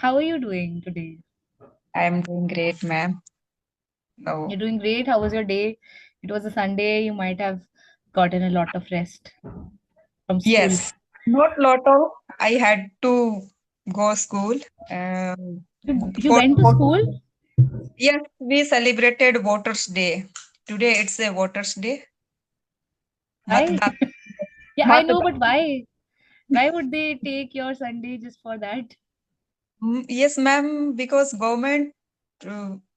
How are you doing today? I am doing great, ma'am. You're No. doing great. How was your day? It was a Sunday. You might have gotten a lot of rest from school. Yes. Not lot of. I had to go school. Um, You for went to school? yes, we celebrated Waters Day. Today it's a Waters Day. Why? Matdan. Yeah, I know, Matdan. but why? Why would they take your Sunday just for that? Yes, ma'am. Because government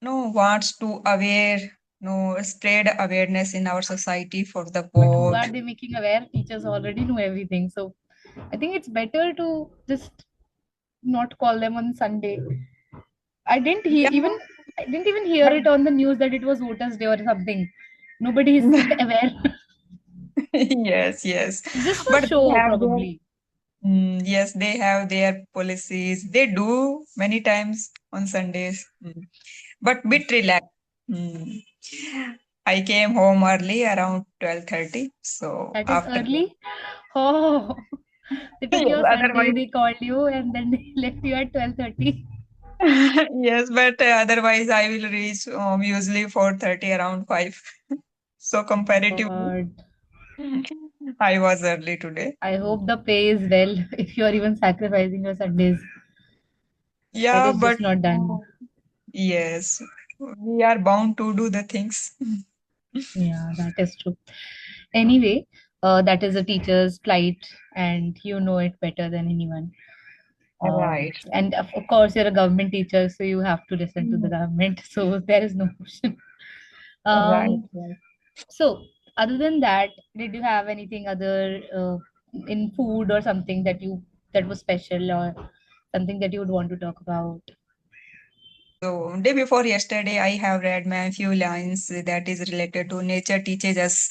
no wants to aware, no spread awareness in our society for the But who are vote. they making aware? Teachers already know everything. So I think it's better to just not call them on Sunday. I didn't hear Yeah. even I didn't even hear But it on the news that it was Voters Day or something. Nobody is aware. yes, yes. It's just for But they show, have their probably. Yes, they have their policies. They do many times on Sundays, but bit relaxed. Mm. I came home early around 12:30. So That is after that, early. Oh, they took yes, your Sunday, otherwise, they called you, and then they left you at 12:30. yes, but otherwise I will reach usually 4:30 around 5. So Oh my comparatively, God. I was early today. I hope the pay is well if you're even sacrificing your Sundays. That Yeah, is but just not done. yes, we are bound to do the things. Yeah, that is true. Anyway, that is a teacher's plight, and you know it better than anyone. Right. And of course, you're a government teacher, so you have to listen to the government. So there is no option. Right. Um, so other than that, did you have anything other in food or something that was special or something that you would want to talk about? So, day before yesterday, I have read my few lines that is related to nature teaches us,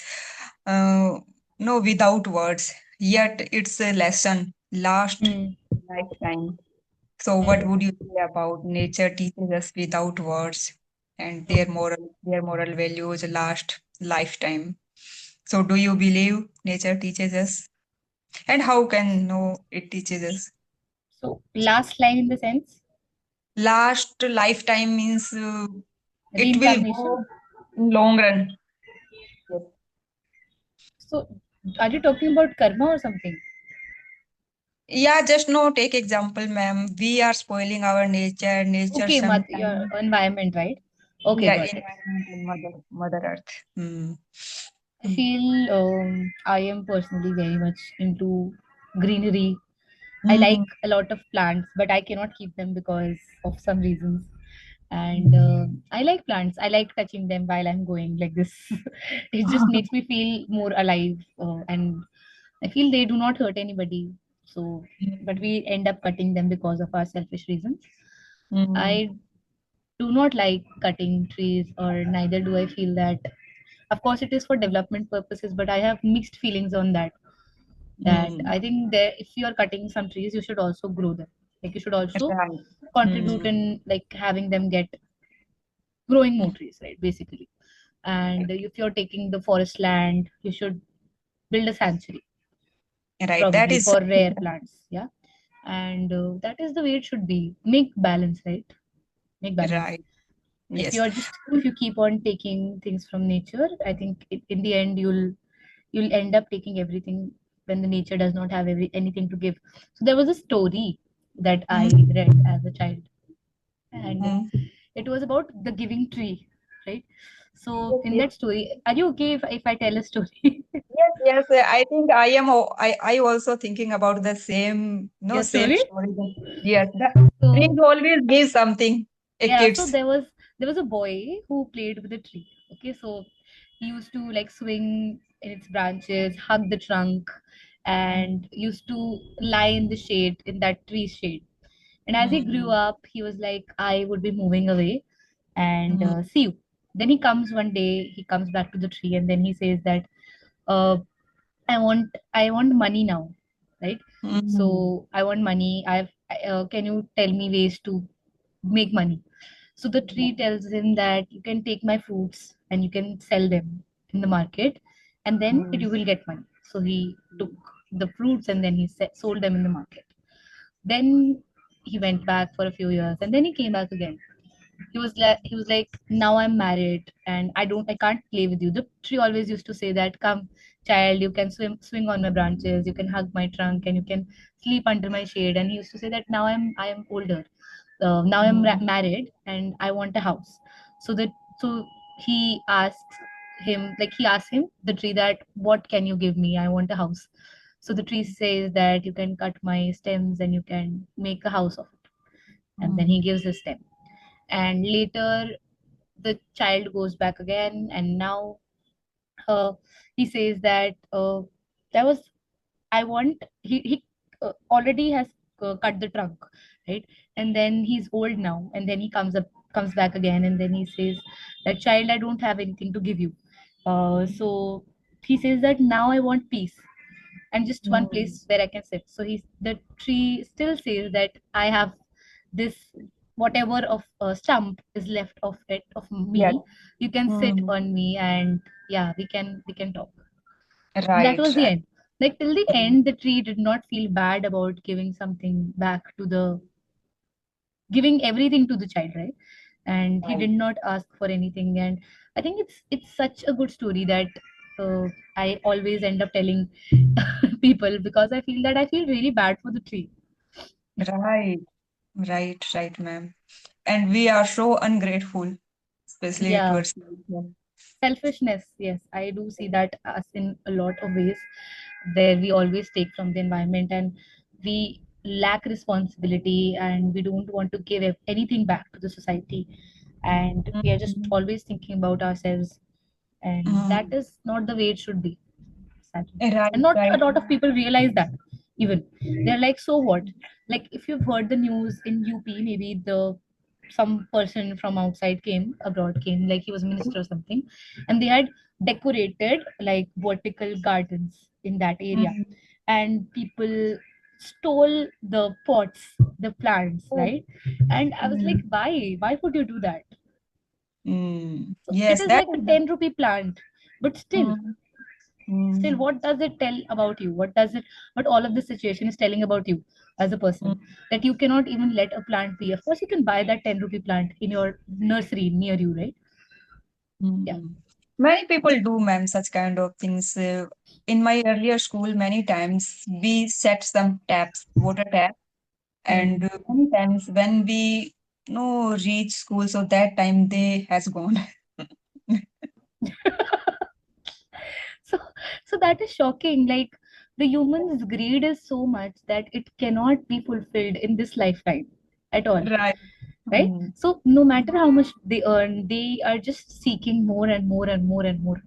uh, no, without words. Yet it's a lesson last Hmm. lifetime. So, what would you say about nature teaches us without words and their moral values last lifetime? So, do you believe nature teaches us, and how can no it teaches us? So last line in the sense Last lifetime means it will reincarnation. go in long run. Yes. So are you talking about karma or something? Yeah, just no take example, ma'am. We are spoiling our nature. Nature Okay, your sometimes. environment, right? Okay, Yeah, got it. environment and Mother Earth. I feel I am personally very much into greenery. I like Mm. a lot of plants, but I cannot keep them because of some reasons. And Mm. I like plants. I like touching them while I'm going like this. It just makes me feel more alive, and I feel they do not hurt anybody. So, but we end up cutting them because of our selfish reasons. Mm. I do not like cutting trees, or neither do I feel that. Of course, it is for development purposes, but I have mixed feelings on that. That Mm. I think that if you are cutting some trees, you should also grow them. Like you should also Right. contribute Mm. in like having them get growing more trees, right? Basically, and if you're taking the forest land, you should build a sanctuary, Right. That probably is for rare plants. Yeah, and that is the way it should be. Make balance, right? Make balance. right. If Yes. you're just if you keep on taking things from nature, I think in the end you'll end up taking everything when the nature does not have anything to give. So there was a story that I Mm. read as a child, and Mm. it was about the giving tree, right? So Yes, in yes. that story, are you okay if I tell a story? Yes, yes. I think I am. I also thinking about the same. No, Your same story? story. Yes, the trees So always give something. A yeah, so kids. there was a boy who played with a tree. Okay, so he used to like swing in its branches, hug the trunk, and used to lie in the shade, in that tree shade. And as he grew Mm. up, he was like, I would be moving away and Mm. see you. Then he comes one day, he comes back to the tree, and then he says that, uh, I want money now, right? Mm. So I want money. Can you tell me ways to make money? So the tree tells him that you can take my fruits and you can sell them in the market, and then Mm. you will get money. So he took the fruits and then he sold them in the market. Then he went back for a few years, and then he came back again. He was like, now I'm married and I can't play with you. The tree always used to say that, come child, you can swing on my branches, you can hug my trunk, and you can sleep under my shade. And he used to say that now I am older, now Mm. married and I want a house. So he asked he asked him, the tree, that what can you give me? I want a house. So the tree says that you can cut my stems and you can make a house of it. And then he Mm. gives the stem. And later the child goes back again, and now uh, he says that that was I want he already has cut the trunk, right? And then he's old now, and then he comes back again, and then he says that, child, I don't have anything to give you. So he says that now I want peace and just one Mm. place where I can sit. So the tree still says that I have this, whatever of stump is left of it of Yes. me. You can sit Mm. on me, and yeah, we can talk. That Right, was the right. end. Like till the Mm. end, the tree did not feel bad about giving something back to the giving everything to the child, right? And he Right. did not ask for anything. And I think it's such a good story that I always end up telling people, because I feel that I feel really bad for the tree. Right. Right, right, ma'am. And we are so ungrateful, especially Yeah, towards nature. selfishness, yes, I do see that us in a lot of ways, where we always take from the environment, and we lack responsibility, and we don't want to give anything back to the society, and we are just Mm. always thinking about ourselves. And that Mm. is not the way it should be, sadly. And Right, not a right. lot of people realize that. Even they're like, so what? Like, if you've heard the news in UP, maybe the some person from outside came abroad came, like he was a minister or something, and they had decorated like vertical gardens in that area, Mm. and people stole the pots, the plants, Oh. right? And I was like, Mm. why would you do that? Mm. So it Yes, is that like a is the. 10 rupee plant, but Mm. still, Mm. what does it tell about you? What all of this situation is telling about you as a Mm. person, that you cannot even let a plant be? Of course you can buy that 10 rupee plant in your nursery near you, right? Yeah. Mm. Many people do, ma'am, such kind of things. In my earlier school, many times we set some taps, water taps, and Hmm. many times when we no reach school, so that time they has gone. so so that is shocking. Like, the human's greed is so much that it cannot be fulfilled in this lifetime at all, Right. right? Mm. So no matter how much they earn, they are just seeking more and more and more and more.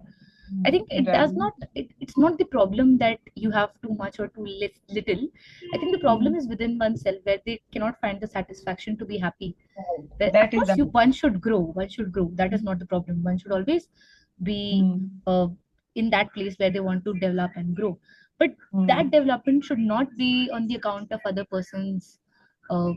I think it Right. does not. It's not the problem that you have too much or too little. I think the problem Mm. is within oneself, where they cannot find the satisfaction to be happy. Right. Where, of That is course, the. one should grow. One should grow. That is not the problem. One should always be Mm. uh, in that place where they want to develop and grow. But that Mm. development should not be on the account of other person's uh,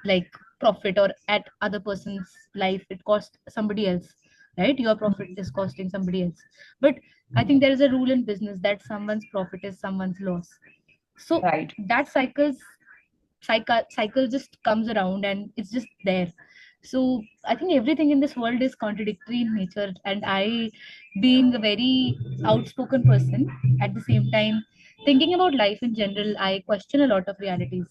like profit, or at other person's life it costs somebody else, right? Your profit Mm. is costing somebody else. But I think there is a rule in business that someone's profit is someone's loss. So Right. that cycle just comes around, and it's just there. So I think everything in this world is contradictory in nature, and I, being a very outspoken person, at the same time thinking about life in general, I question a lot of realities,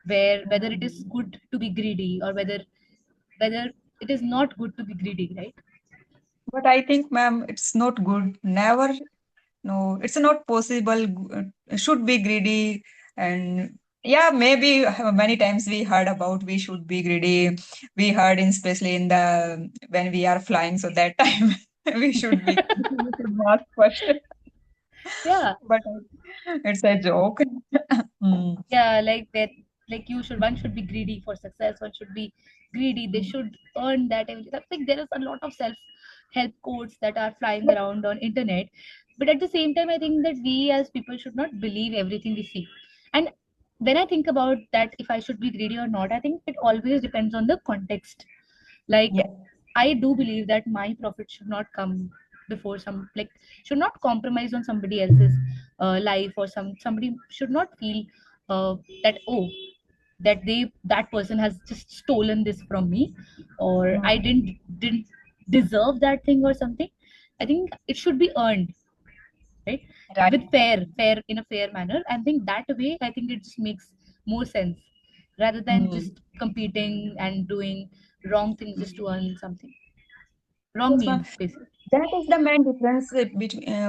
where whether it is Mm. good to be greedy, or whether it is not good to be greedy, right? But I think, ma'am, it's not good. Never. No, it's not possible. Should be greedy, and yeah, maybe many times we heard about we should be greedy. We heard, in especially in the when we are flying, so that time we should be we should ask first. Yeah. But it's a joke. Mm. Yeah, like that, like one should be greedy for success, one should be greedy, they should earn that everything. I think there is a lot of self help quotes that are flying around on internet. But at the same time, I think that we as people should not believe everything we see. And when I think about that, if I should be greedy or not, I think it always depends on the context. Like, Yeah. I do believe that my profit should not come before some, like, should not compromise on somebody else's life, or somebody should not feel that, oh, that that person has just stolen this from me, or I Mm. didn't deserve that thing or something. I think it should be earned, right? Right. With fair in a fair manner. I think that way, I think it just makes more sense rather than Mm. just competing and doing wrong things just to Mm. earn something. Wrong Yes, ma'am. means basically. That is the main difference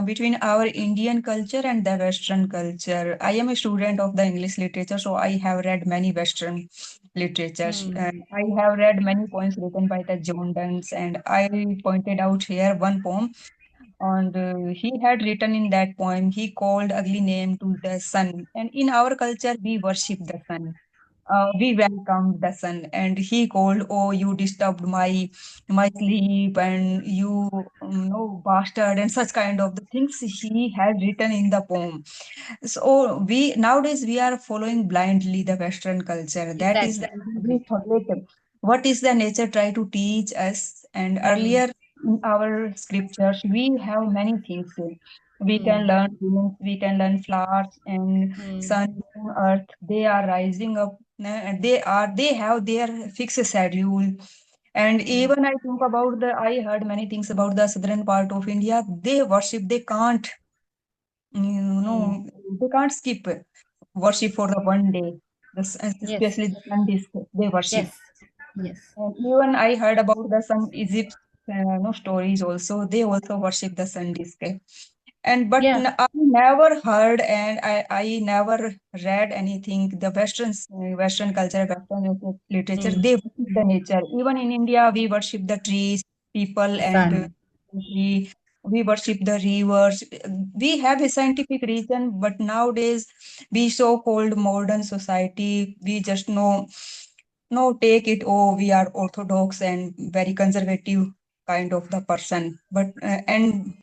between our Indian culture and the Western culture. I am a student of the English literature, so I have read many Western literatures. Hmm. I have read many poems written by the John Donnes, and I pointed out here one poem. And he had written in that poem, he called ugly name to the sun. And in our culture, we worship the sun. We welcomed the sun, and he called, "Oh, you disturbed my sleep, and you, no bastard," and such kind of the things he had written in the poem. So we nowadays we are following blindly the Western culture. That is the Exactly. we Agreed. forget what is the nature try to teach us. And Hmm. earlier in our scriptures, we have many things. We can Hmm. learn winds, we can learn flowers and Hmm. sun, moon, earth. They are rising up. And they have their fixed schedule. And Hmm. even I think about I heard many things about the southern part of India. They worship. They can't Hmm. they can't skip worship for the one day, Yes. especially the Sundays they worship. Yes. Yes. And even I heard about the some Egypt no stories also. They also worship the sun disk. And but Yeah. I never heard and I never read anything. The Western culture, Western literature, Hmm. they worship the nature. Even in India, we worship the trees, people, The and sun. we worship the rivers. We have a scientific reason, but nowadays we so-called modern society, we just know no, take it. Oh, we are orthodox and very conservative kind of the person. But and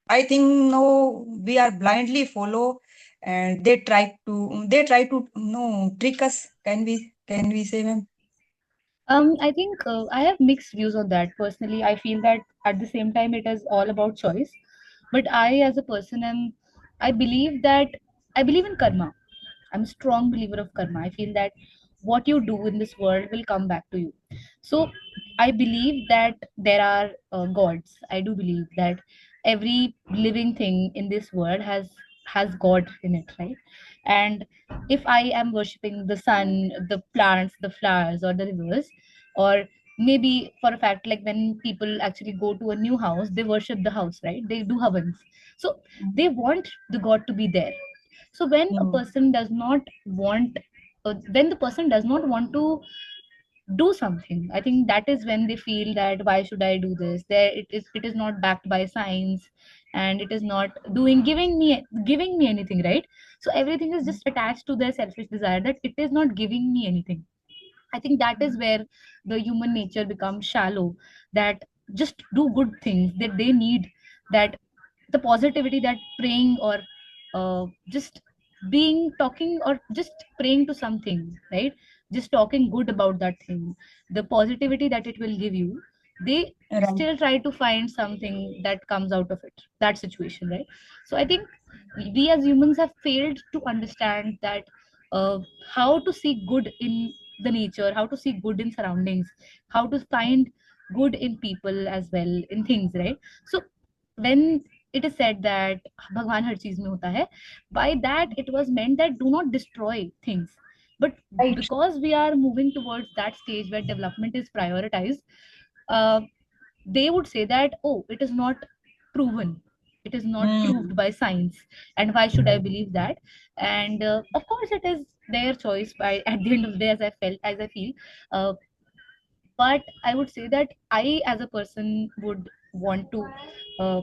I think no, we are blindly follow, and they try to no trick us. Can we say, ma'am? I think I have mixed views on that. Personally, I feel that at the same time it is all about choice. But I, as a person, I believe that I believe in karma. I'm a strong believer of karma. I feel that what you do in this world will come back to you. So I believe that there are gods. I do believe that every living thing in this world has God in it, right? And if I am worshipping the sun, the plants, the flowers, or the rivers, or maybe for a fact, like when people actually go to a new house, they worship the house, right? They do havans. So they want the God to be there. So Mm, when the person does not want to do something, I think that is when they feel that why should I do this, there it is not backed by science, and it is not giving me anything, right? So everything is just attached to their selfish desire, that it is not giving me anything. I think that is where the human nature becomes shallow, that just do good things that they need, that the positivity that praying or just being talking or just praying to something, right? Just talking good about that thing, the positivity that it will give you, they right. still try to find something that comes out of it, that situation, right? So I think we as humans have failed to understand that uh, how to see good in the nature, how to see good in surroundings, how to find good in people as well, in things, right? So when it is said that भगवान हर चीज में होता है, by that it was meant that do not destroy things. But Right. because we are moving towards that stage where development is prioritized, uh, they would say that, oh, it is not proven, it is not proved Mm, by science, and why should I right. believe that? And of course it is their choice by at the end of the day, as I feel. uh, but I would say that I as a person would want to uh,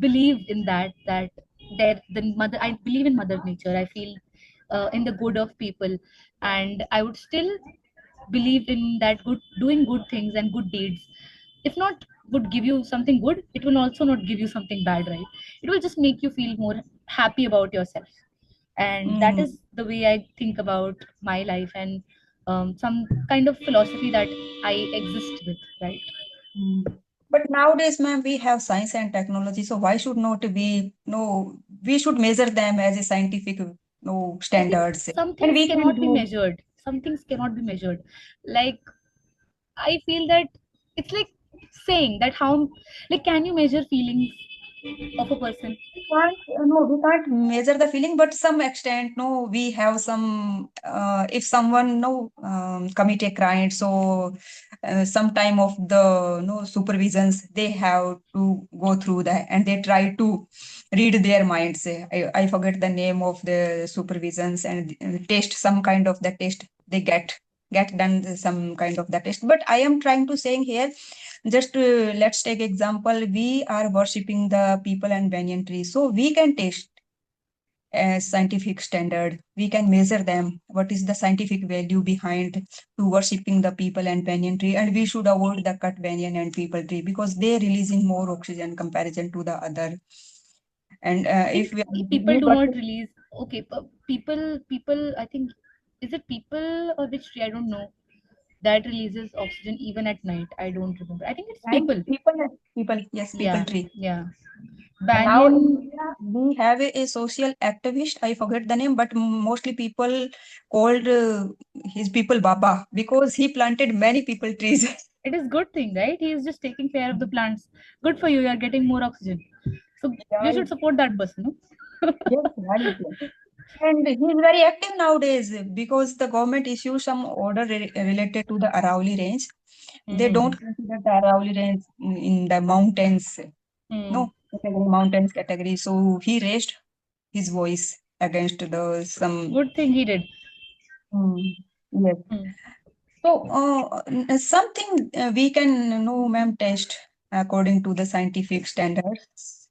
believe in that there the mother I believe in mother nature. I feel in the good of people, and I would still believe in that good doing good things and good deeds, if not would give you something good, it will also not give you something bad, right? It will just make you feel more happy about yourself. And that Mm, is the way I think about my life, and some kind of philosophy that I exist with, right? mm. But nowadays, ma'am, we have science and technology, so why should not we no we should measure them as a scientific no I think standards. some And things we can cannot be do measured. some things cannot be measured. Like, I feel that it's like saying that how, like, can you measure feelings of a person? Can't, no, we can't measure the feeling, but some extent, no, we have some, if someone, no, commit a crime, so some time of the, no, supervisions, they have to go through that and they try to read their minds. I forget the name of the supervisions and test some kind of the test they get done some kind of the test. But I am trying to saying here, just let's take example. We are worshipping the people and banyan tree, so we can test as scientific standard. We can measure them. What is the scientific value behind to worshipping the people and banyan tree? And we should avoid the cut banyan and people tree because they releasing more oxygen comparison to the other. And if Think we are people we do not worship, release. Okay, people, I think, is it people or which tree? I don't know. That releases oxygen even at night. I don't remember. I think it's and people. people, yes, people Yeah, tree. yeah. And now in Banyan. India, we have a social activist. I forget the name, but mostly people called his people Baba because he planted many people trees. It is good thing, right? He is just taking care of the plants. Good for you. You are getting more oxygen. So you should Right. support that person. No? Yes, right. And he's very active nowadays because the government issued some order related to the Aravalli range. They Mm-hmm. don't consider the Aravalli range in the mountains, Hmm. no, category, mountains category. So he raised his voice against the some. Good thing he did. Mm, yes. Hmm. So, something we can know, ma'am, test according to the scientific standards.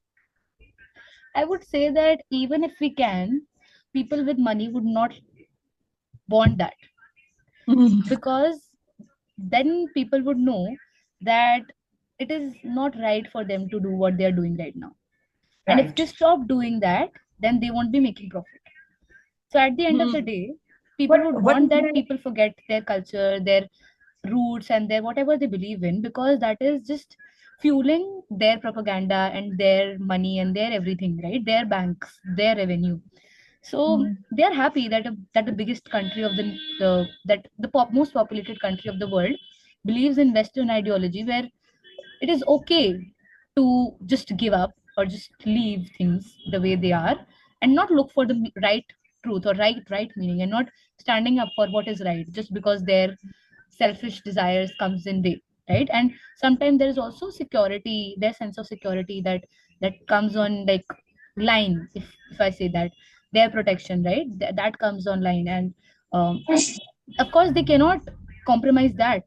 I would say that even if we can, people with money would not want that, Mhm. because then people would know that it is not right for them to do what they are doing right now. And if Right. they stop doing that, then they won't be making profit. So at the end of the Hmm. day, people would What want is that the people forget their culture, their roots, and their whatever they believe in, because that is just fueling their propaganda and their money and their everything, right? Their banks, their revenue. So mm, they are happy that that the biggest country of the that the most populated country of the world believes in Western ideology, where it is okay to just give up or just leave things the way they are, and not look for the right truth or right meaning, and not standing up for what is right just because their selfish desires comes in way, right? And sometimes there is also security, their sense of security that comes on, like, line, if I say that, their protection, right? That comes online. And of course they cannot compromise that,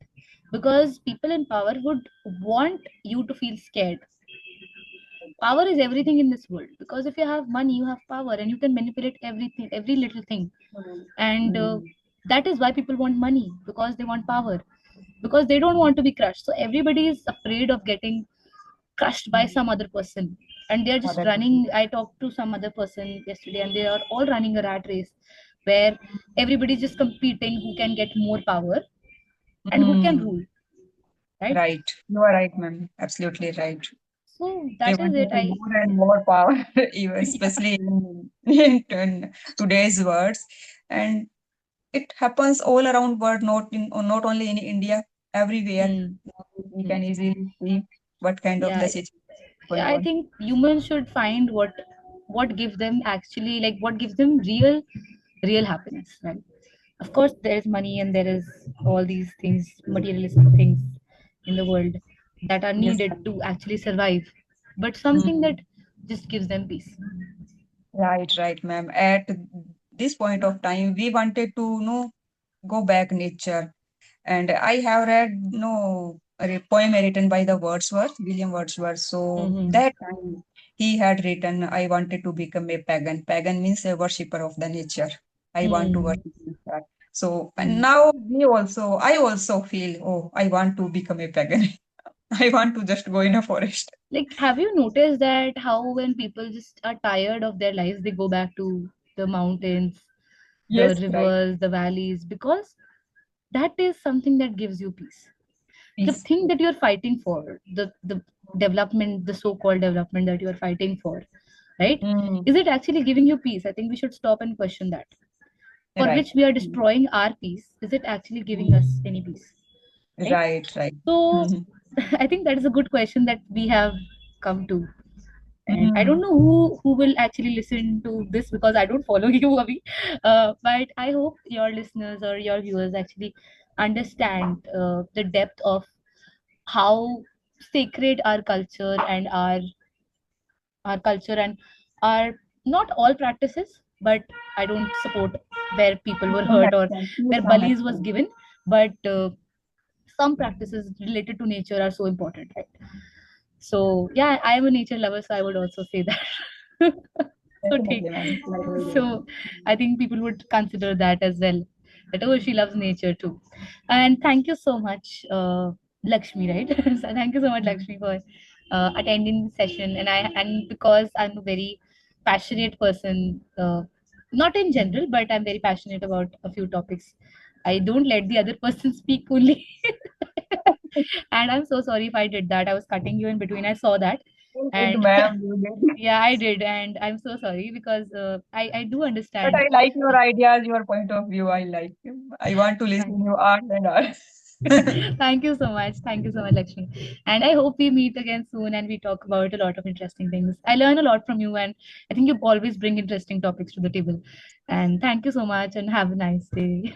because people in power would want you to feel scared. Power is everything in this world, because if you have money you have power and you can manipulate everything, every little thing. And mm, that is why people want money, because they want power, because they don't want to be crushed. So everybody is afraid of getting crushed by some other person, and they're just other running. people. I talked to some other person yesterday, and they are all running a rat race where everybody's just competing who can get more power and who can Mm, rule, right? right. You are right, ma'am. Absolutely right. So They that is it. wanted to I more and more power, even Yeah. especially in today's words. And it happens all around world, not only in India, everywhere. Hmm. We Hmm. can easily see what kind of Yeah, the situation going I on. think humans should find what gives them, actually, like, what gives them real happiness, right? Of course there is money and there is all these things, materialistic things in the world that are Yes, needed ma'am. to actually survive, but something that Mm. just gives them peace. Right, right, ma'am. At this point of time, we wanted to, go back nature. And I have read, a poem written by the Wordsworth, William Wordsworth. So Mm-hmm. that time he had written, I wanted to become a pagan. Pagan means a worshipper of the nature. I want to Hmm. worship nature. So and Hmm. now I also feel, oh, I want to become a pagan. I want to just go in a forest. Like, have you noticed that how when people just are tired of their lives, they go back to the mountains, the Yes, right. rivers, the valleys, because that is something that gives you peace. The Peace. thing that you're fighting for, the development, the so-called development that you're fighting for, right? Mm, Is it actually giving you peace? I think we should stop and question that. for Right. which we are Mm. destroying our peace, is it actually giving us Mm. any peace? Right? Right, right. So Mhm. I think that is a good question that we have come to. And I don't Mm. know who will actually listen to this because I don't follow you, Avi. But I hope your listeners or your viewers actually understand the depth of how sacred our culture and our not all practices, but I don't support where people were Some hurt or extent, to where some bullies was extent. given, but some practices related to nature are so important, right? So yeah, I am a nature lover, so I would also say that. So take Definitely, ma'am. so I think people would consider that as well. That oh, she loves nature too. And thank you so much, Lakshmi, right? So thank you so much, Mm. Lakshmi, for attending the session. And because I'm a very passionate person, not in general, but I'm very passionate about a few topics. I don't let the other person speak only. And I'm so sorry if I did that. I was cutting you in between. I saw that. You did, And ma'am. You did. yeah, I did. And I'm so sorry because I do But understand. I like your ideas, your point of view. I like you. I want to Thank listen you. you hours and hours. Thank you so much. Thank you so much, Lakshmi. And I hope we meet again soon and we talk about a lot of interesting things. I learn a lot from you, and I think you always bring interesting topics to the table. And thank you so much, and have a nice day.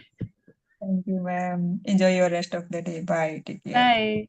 Thank you, ma'am. Enjoy your rest of the day. Bye. Take care. Bye.